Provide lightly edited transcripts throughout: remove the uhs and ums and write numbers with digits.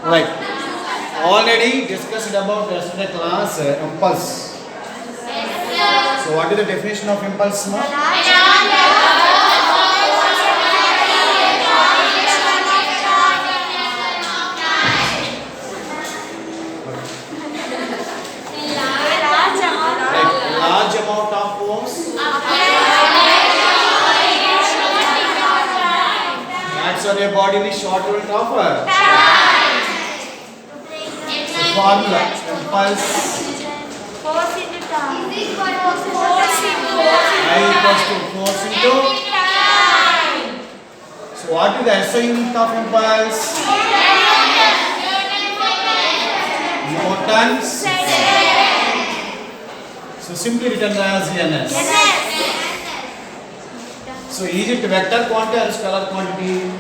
Right. Already discussed about yesterday class impulse. So what is the definition of impulse now? Like large amount of force acts on your body in a short period of the formula impulse I equals to force into. So what is the SI unit of impulse? Newtons. So simply written as NS. So is it vector quantity or scalar quantity?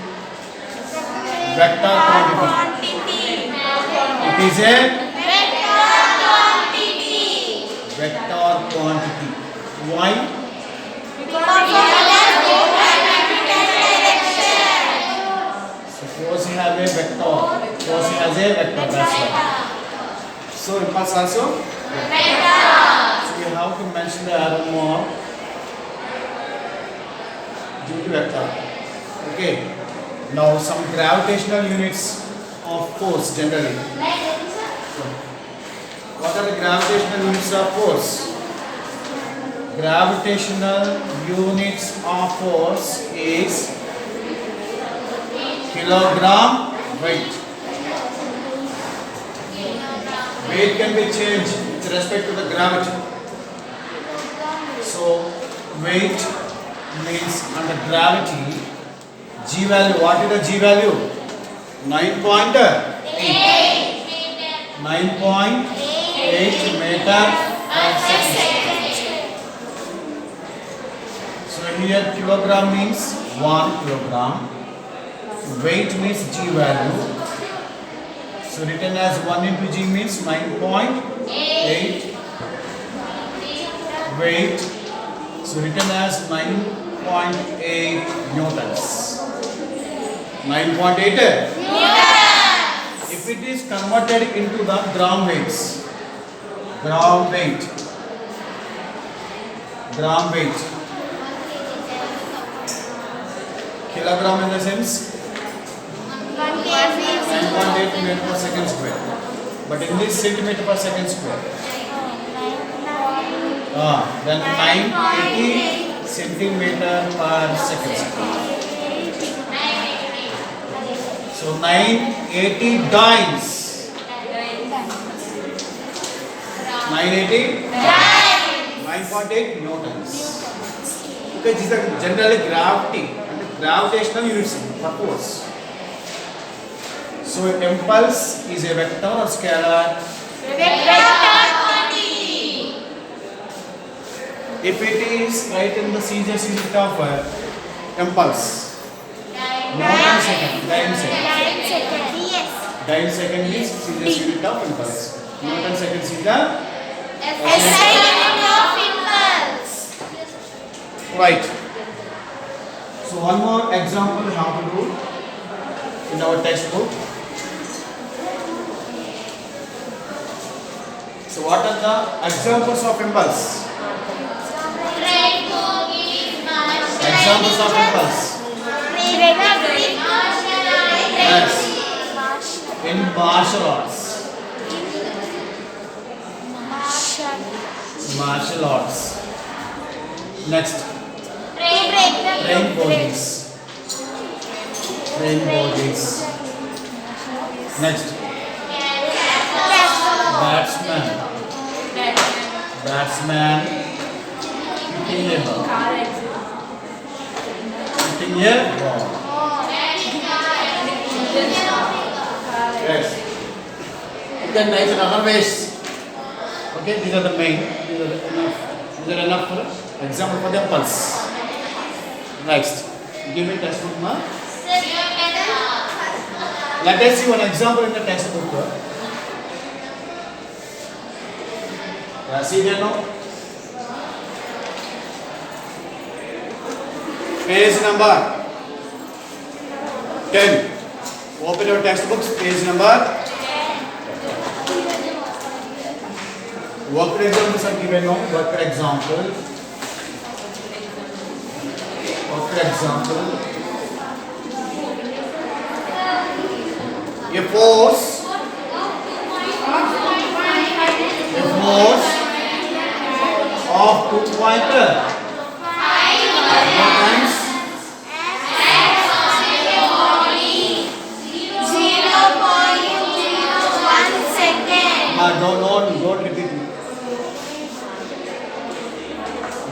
Vector quantity. It is a vector quantity. Why? So force have a vector. Force has a vector. That's why. So impulse also. So we have to mention the arrow more due to vector. Okay. Now some gravitational units of force generally. What are the gravitational units of force? Gravitational units of force is kilogram weight. Weight can be changed with respect to the gravity. So weight means under gravity, G value, what is the G value? 9.8 meter per second. So here kilogram means 1 kilogram. Weight means G value. So written as 1 into G means 9.8 weight. So written as 9.8 newtons. 9.8 if it is converted into the gram weights. Gram weight. Kilogram in the sense 9.8 meter per second square. But in this centimeter per second square. Then 980 centimeter per second square. So 980 dynes. 980 9.8 newtons. Okay, these are generally gravity and gravitational units for force. So impulse is a vector or scalar? If it is right in the serious unit of impulse. Newton second, dyne second. Dyne second is serious unit of impulse. Newton second is the SI unit of impulse. Right. So one more example we have to do in our textbook. So what are the examples of impulse? Examples of impulse. Yes. In martial arts. Martial arts. Next. Train bodies. Next. Batsman. Hitting a ball. Yes. You can write in other ways. Okay, these are the main. These are enough for example for the pulse. Next, give me textbook, ma. Let us see one example in the textbook. See there now. Page number 10. Open your textbooks, page number. Worked examples are given now. Worked example. Worked example. A force of 2 pointer times 0.01 second. don't repeat.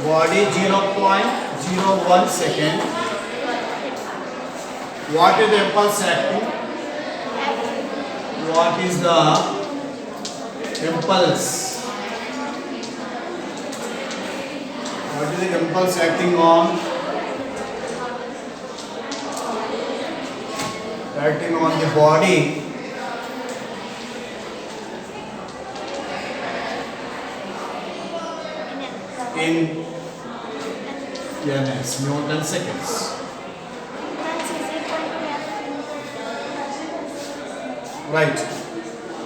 Body 0.01 second. What is the impulse acting? What is the impulse? What is the impulse acting on? Acting on the body. In ns, Newton seconds. Right.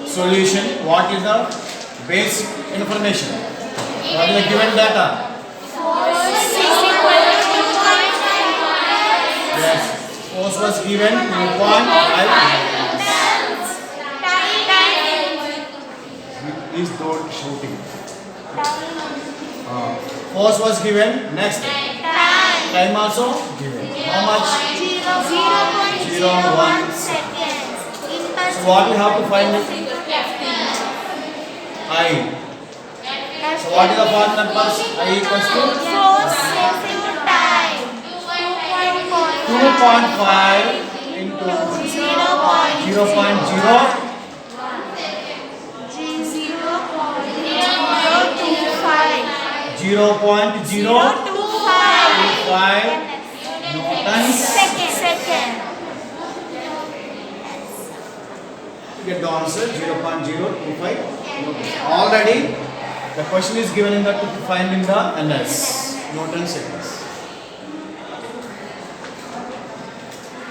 Solution. What is the basic information? What is the given data? Yes. Force was given 2.5. Please don't shouting. Force was given. Next. Time also given. How much? 0.01 seconds. So what we have to find? I. So what is the formula plus I equals to? Force into time. 2.5 into 0.025 newtons second. get the answer 0.025 newtons. Already the question is given in the to find in the ns Newton seconds.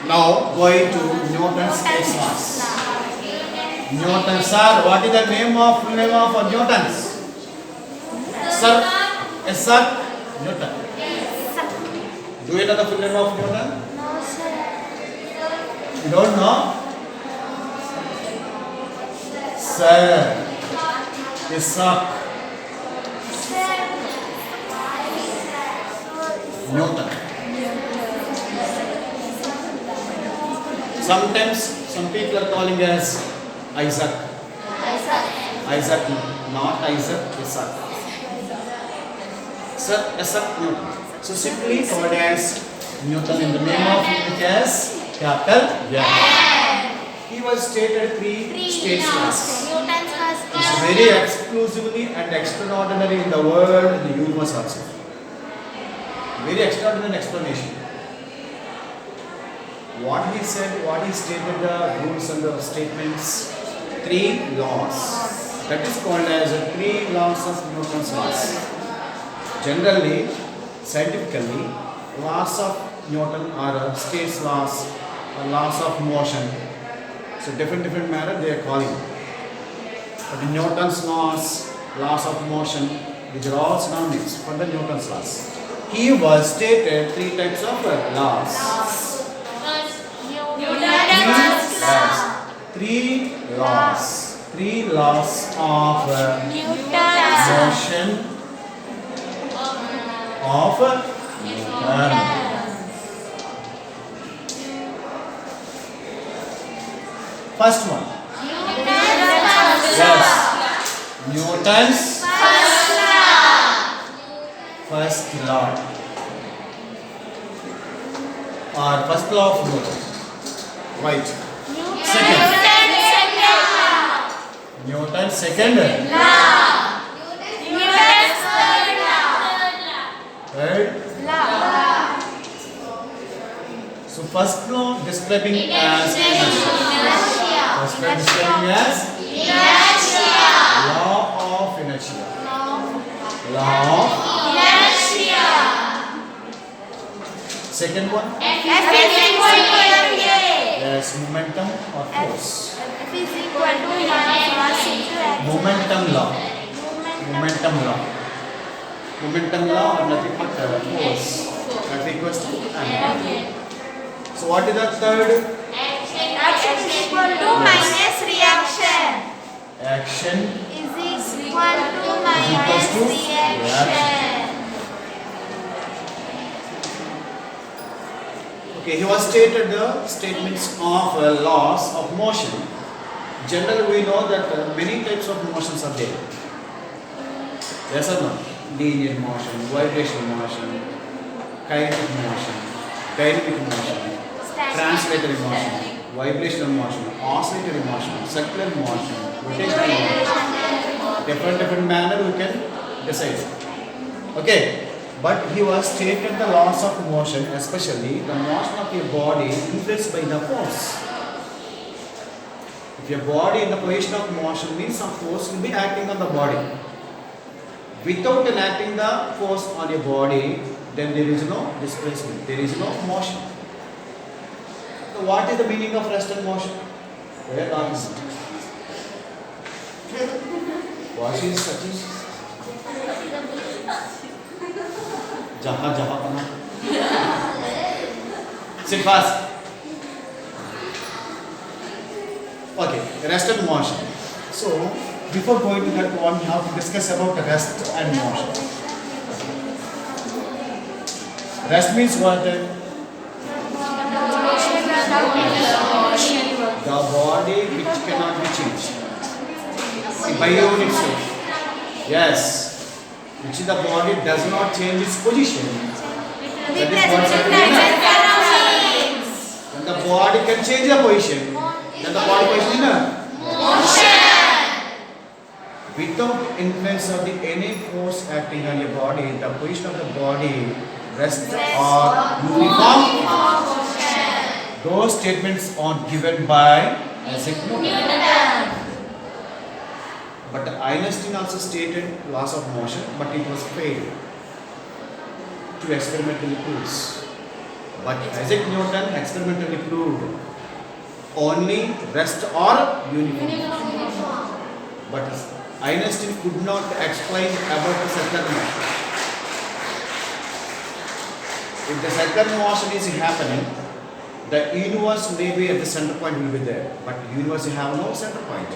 Now going to Newton's case mass. Newton sir, what is the name of Newton's? Sir, Isaac Newton. Do you know the full name of Newton? No, sir. You don't know? Sir Isaac Newton. Sometimes some people are calling as Isaac. Isaac, not Isaac, Isaac. Sir Isaac Newton. So simply called as Newton in the name of Newton as capital N. He was stated three states class. Newton's first It's very exclusively and extraordinary in the world and the universe also. Very extraordinary explanation. What he said, what he stated, the rules and the statements, 3 laws. That is called as 3 laws of Newton's laws. Generally, scientifically, laws of Newton are states laws or laws of motion. So different manner they are calling. But in Newton's laws, laws of motion, these are all synonyms for the Newton's laws. He was stated 3 types of laws. Newton's law. 3 laws. 3 laws of Newton's motion of Newton. First one. Yes. Newton's first law. Or first law of Newton. Right. Second. Newton's second third. So first law describing as inertia. First law describing as law of inertia. Law of second one. Yes, momentum or force. F is equal to mass into action. Momentum law. Momentum law. Momentum law or nothing but force. That equals to m. So what is the third? Action is equal to minus reaction. Action Is equal to equals minus to reaction. Okay, he was stated the statements of laws of motion. Generally, we know that many types of motions are there. Yes or no? Linear motion, vibrational motion, kinetic motion, dynamic motion, translatory motion, vibrational motion, oscillatory motion, circular motion, rotational motion. Different manner we can decide. Okay. But he was stated the laws of motion, especially the motion of your body influenced by the force. If your body in the position of motion means some force will be acting on the body. Without enacting the force on your body, then there is no displacement, there is no motion. So what is the meaning of rest and motion? Where are you? What is such? Jaha pana. Sit fast. Okay, rest and motion. So, before going to that one, we have to discuss about the rest and motion. Rest means what? The body which cannot be changed. By your own itself. Yes. Which the body does not change its position. That is what when the body can change the position, then the body position is motion. Without influence of any force acting on your body, the position of the body rests or uniform. Those statements are given by Isaac Newton. But Einstein also stated laws of motion, but it was failed to experimentally prove. But Isaac Newton experimentally proved only rest or uniform motion. But Einstein could not explain about the circular motion. If the circular motion is happening, the universe may be at the center point will be there, but universe have no center point.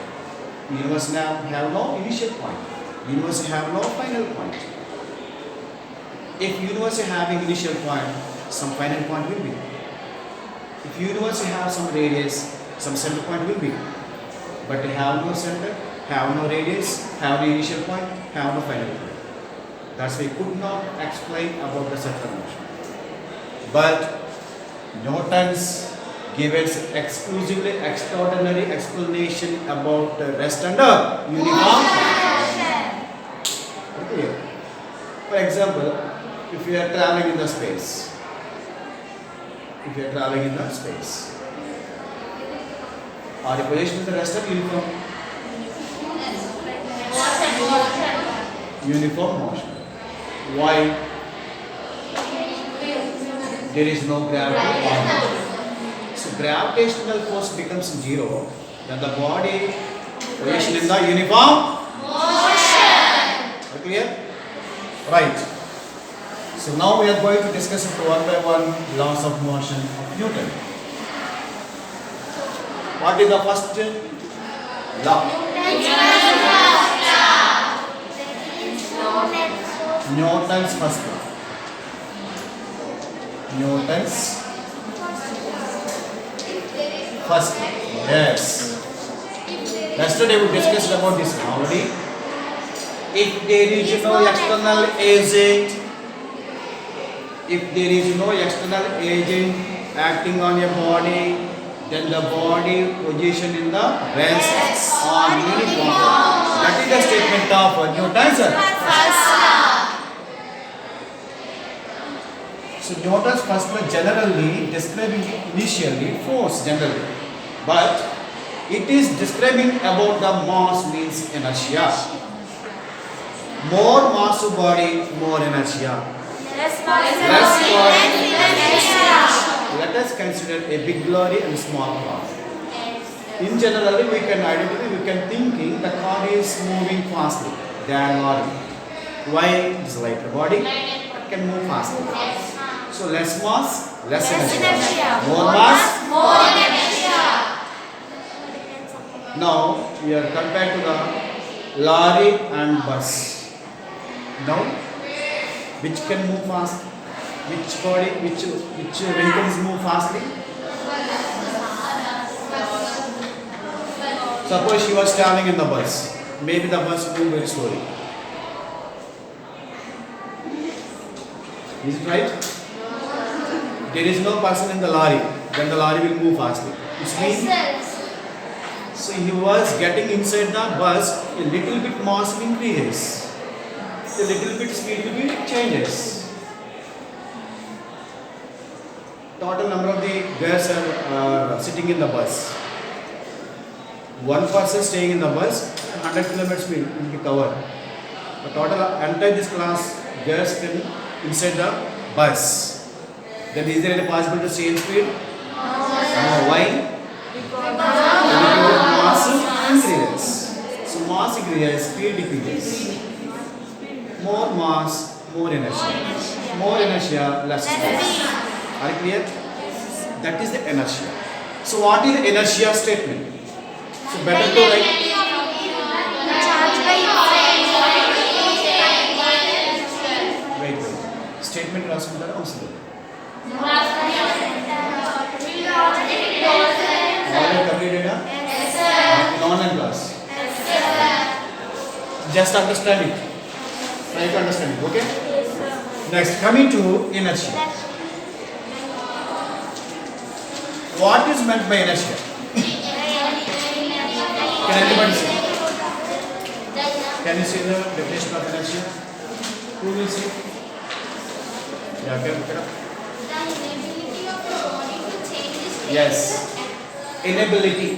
Universe have no initial point. Universe have no final point. If universe having initial point, some final point will be. If universe have some radius, some center point will be. But have no center, have no radius, have no initial point, have no final point. That's why we could not explain about the circular motion. But Newton's given exclusively extraordinary explanation about rest and uniform motion. Okay. For example, if you are traveling in the space, are you position in the rest and uniform? Uniform motion. Why? There is no gravity. So gravitational force becomes zero, then the body position in the uniform motion. Clear? Right. So now we are going to discuss it one by one laws of motion of Newton. What is the first law? Newton's first law. Newton's first law. Yes. Yesterday we discussed about this already. If there is no external agent, acting on your body, then the body position in the rest on uniform. That is the statement of Newton's first law. So Newton's first law generally describing initially force generally, but it is describing about the mass means inertia. More mass of body, more inertia. Less body, let us consider a big lorry and a small car. In general, we can identify, we can thinking the car is moving faster than lorry. Why? It's lighter body, it can move faster. So less mass, less inertia. More mass, more inertia. now we are compared to the lorry and bus. Now, which can move fast? Which body, which vehicles move fastly? Suppose she was traveling in the bus. Maybe the bus moved very slowly. Is it right? There is no person in the lorry. Then the lorry will move fastly. Which means, so he was getting inside the bus, a little bit mass will increase. A little bit speed will be changes. Total number of the girls are sitting in the bus. One person staying in the bus, 100 km speed will be covered. The total entire this class girls can inside the bus. Then is there any possible to same speed? No. Why? Because mass increases. So mass increases, speed decreases. More mass, more inertia. More inertia, less speed. Are you clear? That is the inertia. So what is the inertia statement? So better to write. Wait. Statement రాసుకుంటారా అవసరం Already completed? Yes, sir. In online class? Yes, sir. Just understand it. Try to understand it, okay? Yes, sir. Next, coming to inertia. What is meant by inertia? Can anybody see? Can you see the definition of inertia? Who will see? Yeah, can you look it up? The inability of the body to change its state. Yes. Inability.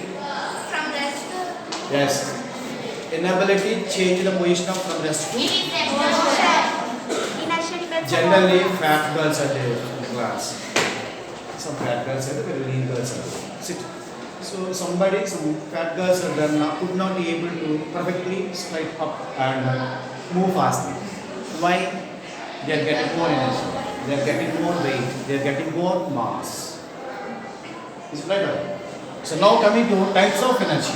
From rest to Yes. Inability change the position of from rest to. Generally, fat girls are there in the class. Some fat girls are there, very lean girls are there. Sit. So somebody, some fat girls are there now could not be able to perfectly straight up and move fastly. Why? They are getting more energy. They are getting more weight. They are getting more mass. Is it right? So now coming to types of inertia.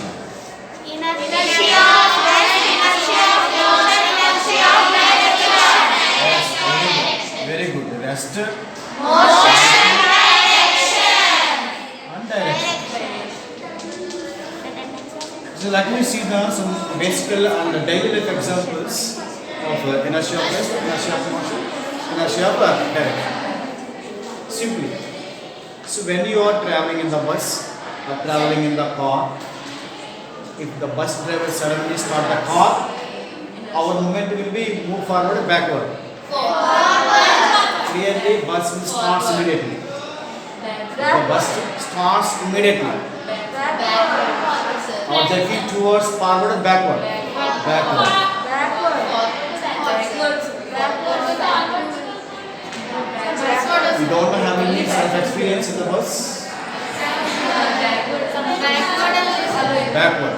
inertia, Very good. Rest motion, and direction. So let me see some basic and daily life examples of inertia of rest, inertia of motion, inertia of direction. Simply. So when you are traveling in the bus or traveling in the car, if the bus driver suddenly start the car, our movement will be move forward or backward. Clearly, bus will start immediately. The bus starts immediately. Or jerking towards forward or backward. Backward. You don't have any such experience in the bus? Backward.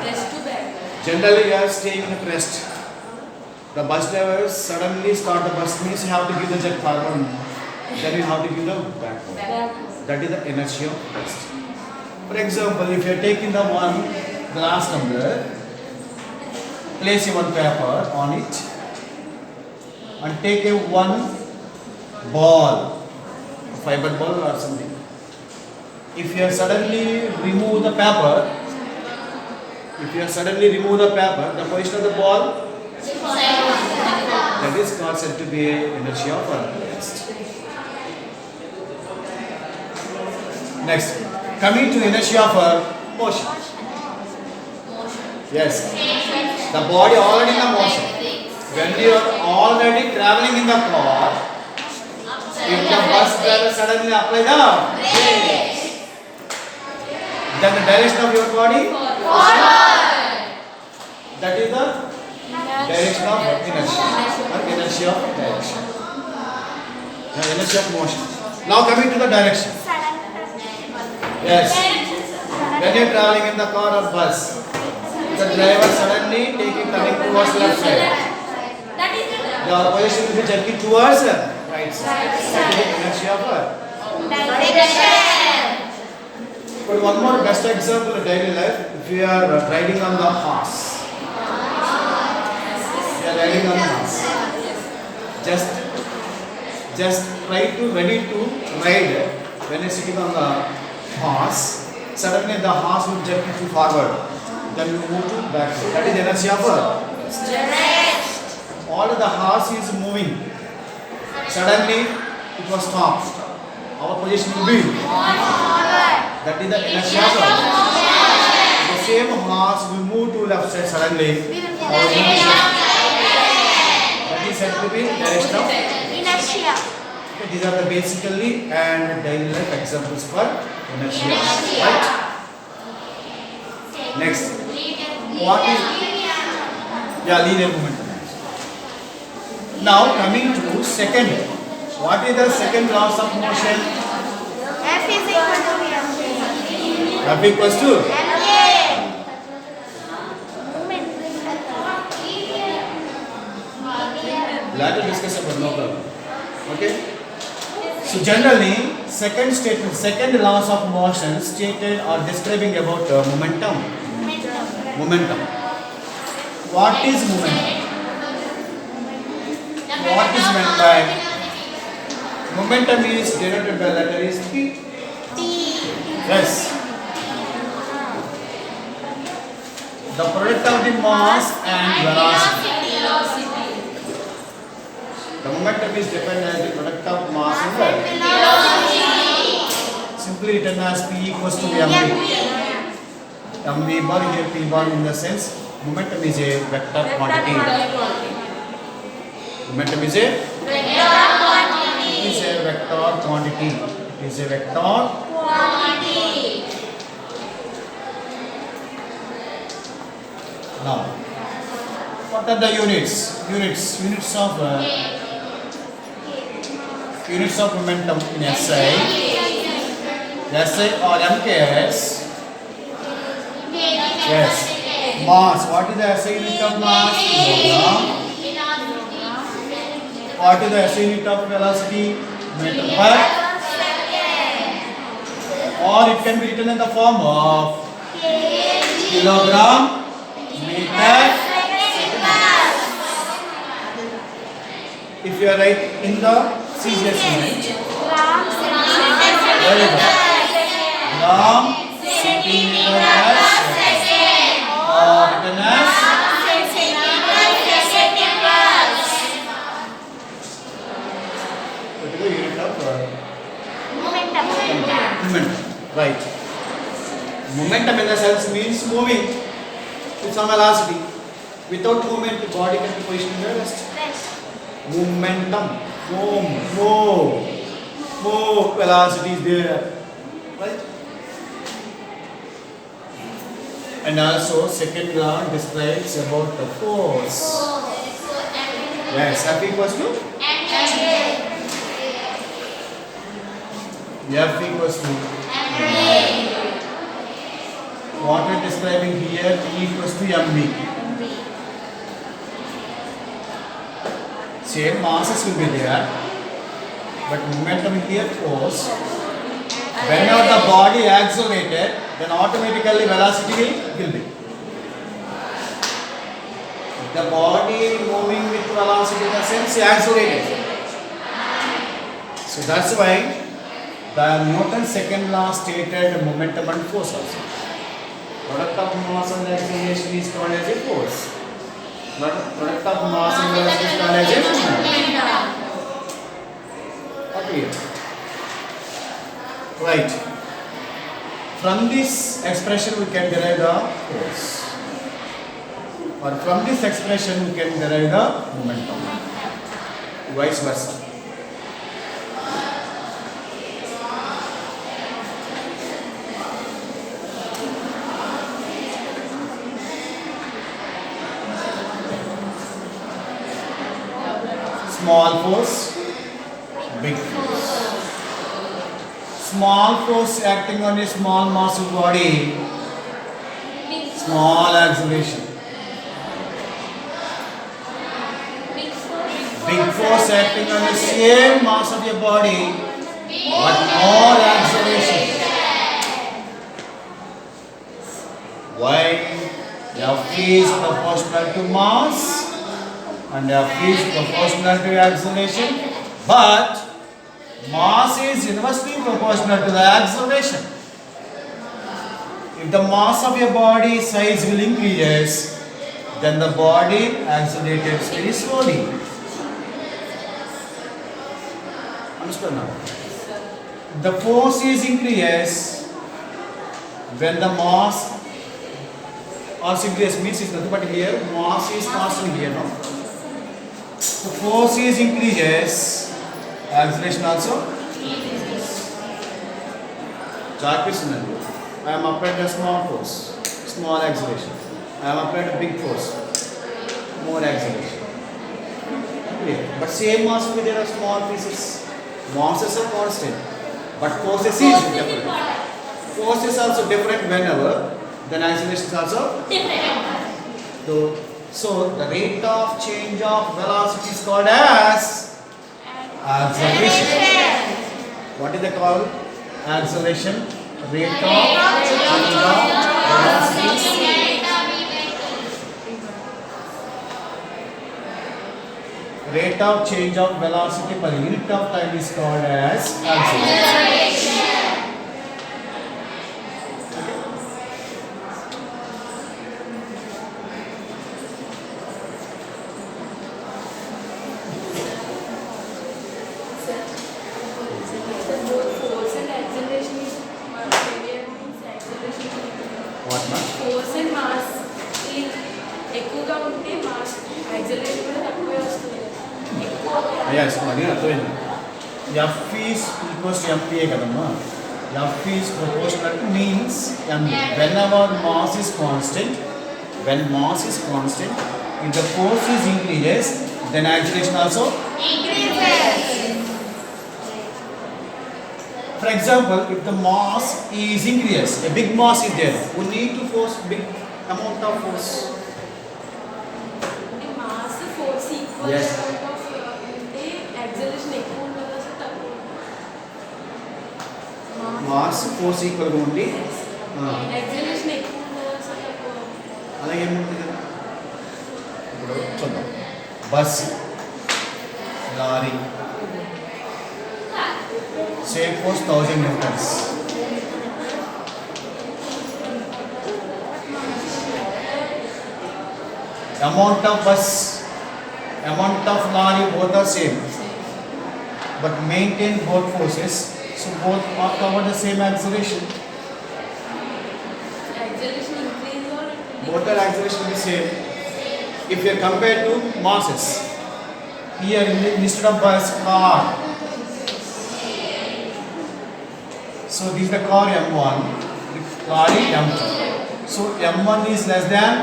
Generally, you are staying in a rest. The bus drivers suddenly start the bus means you have to give the jet forward. Then you have to give the backward. That is the inertia of rest. For example, if you are taking the one glass tumbler, place one paper on it and take a one ball, a fiber ball or something. If you suddenly remove the paper, the position of the ball, that is not said to be inertia of rest. Next, coming to inertia of motion. Yes, the body already in the motion. When you are already traveling in the car, if the bus driver suddenly apply the brake, then the direction of your body forward. That is the direction of inertia or inertia of direction. The inertia of motion. Now coming to the direction. Yes. When you're traveling in the car or bus, the driver suddenly taking turning towards left side. The position will be jerking towards right side. That is the inertia of what? But one more best example in daily life, if you are riding on the horse. You are riding on the horse. Just try to ready to ride when you are sitting on the horse. Suddenly the horse will jerk you forward. Then you move to backward. That is inertia of what? All the horse is moving. Suddenly it was stopped. Our position will be. That is the inertia. The same horse will move to left side suddenly. That is said to be direction of Inertia. okay, these are the basically and daily life examples for inertia. Right? Next. What is linear momentum? Now coming to second. What is the second laws of motion? F is equal to F equals to later discuss about no problem. Okay. So generally, second laws of motion stated or describing about momentum. Momentum. What is momentum? What is meant by momentum is denoted by letter is P. Yes. The product of the mass and velocity. The momentum is defined as the product of mass and velocity. Simply written as P equals to mv. Mv bar here P bar in the sense momentum is a vector quantity. Momentum is a vector quantity. It is a vector quantity. Now, what are the units? Units of momentum in SI or MKS. Yes. Mass. What is the SI unit of mass? Kilogram. What is the SI unit of velocity? Meter per. Or it can be written in the form of kilogram, meter. If you are right in the CGS unit, very good. Gram, centimeter per second, or written as unit of momentum. Right. Momentum in the sense means moving with some velocity. Without movement, the body can be positioned in the rest. Momentum, move, velocity is there, right? And also, second law describes about the force. Yes, F equals to F equals to what we are describing here, E equals to mv. Same masses will be there, but momentum here force. Whenever the body accelerated, then automatically velocity will be. The body moving with velocity in the sense accelerated. So that's why the Newton's second law stated momentum and force also. Product of mass and acceleration is called as a force. Product of mass and velocity is called as a momentum. Okay. Right. From this expression we can derive the force. Or from this expression we can derive the momentum. Vice versa. Small force, big force. small force acting on a small mass of body, small acceleration. Big force acting on the same mass of your body, but more acceleration. Why? F is proportional to mass and F is proportional to acceleration, but mass is inversely proportional to the acceleration. If the mass of your body size will increase, then the body accelerates very slowly. Understand now? The force is increase when the mass also increase means is nothing but here mass is constant here now. The force is increases, acceleration also. I am applied a small force, small acceleration. I am applied a big force, more acceleration. Okay. But same mass will be there are small pieces. Masses are constant, but forces is different. Force is also different whenever, then acceleration is also different. So the rate of change of velocity is called as acceleration. What is it called? Acceleration. Rate of change of velocity. Rate of change of velocity per unit of time is called as acceleration. What mass? Force and mass ఎక్కువగా ఉంటే mass acceleration కూడా తక్కువే వస్తుంది. Yes, again అర్థమైంది. F is equals to MPA కదమ్మా. F is proportional to means MA. Whenever mass is constant, when mass is constant, if the force is increases, then acceleration also increases. For example, if the mass is increases, a big mass is there, we need to force big amount of force. Mass force equal Yes. Amount of ఉంటే acceleration ఎక్కువ ఉంటుందా sir తక్కువ Mass force equal గా ఉండి acceleration ఎక్కువ ఉంటుందా sir తక్కువ అలాగే ఏముంటుంది కదా ఇప్పుడు చూద్దాం bus lorry same force 1000 newtons amount of bus amount of lorry both are same but maintain both forces so both are cover the same acceleration acceleration increase or both are acceleration will be same if you are compared to masses here instead of bus car so this is the car M1 the lorry M2 so M1 is less than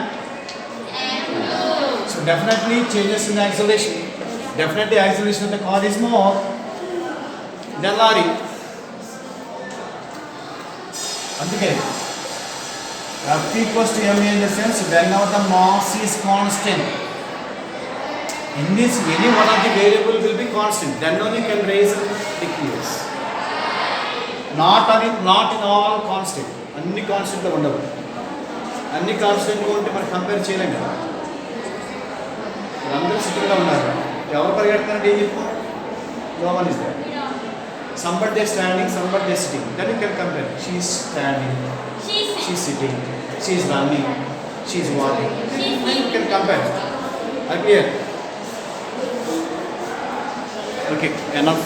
so definitely changes in the acceleration definitely acceleration of the car is more than lorry అందుకే F equals to ma in the sense whenever the mass is constant in this any one of the variable will be constant then only you can raise and decrease not in all constant అన్ని constant గా ఉండవు అన్ని constant గా ఉంటే మనం compare చేయలేం కదా అందరూ సిద్ధంగా ఉన్నారు ఎవరు పరిగెడుతున్నారంటే ఏం చెప్తాం no one is there somebody is standing somebody is sitting then you can compare she is standing she is sitting she is running she is walking then you can compare are clear okay enough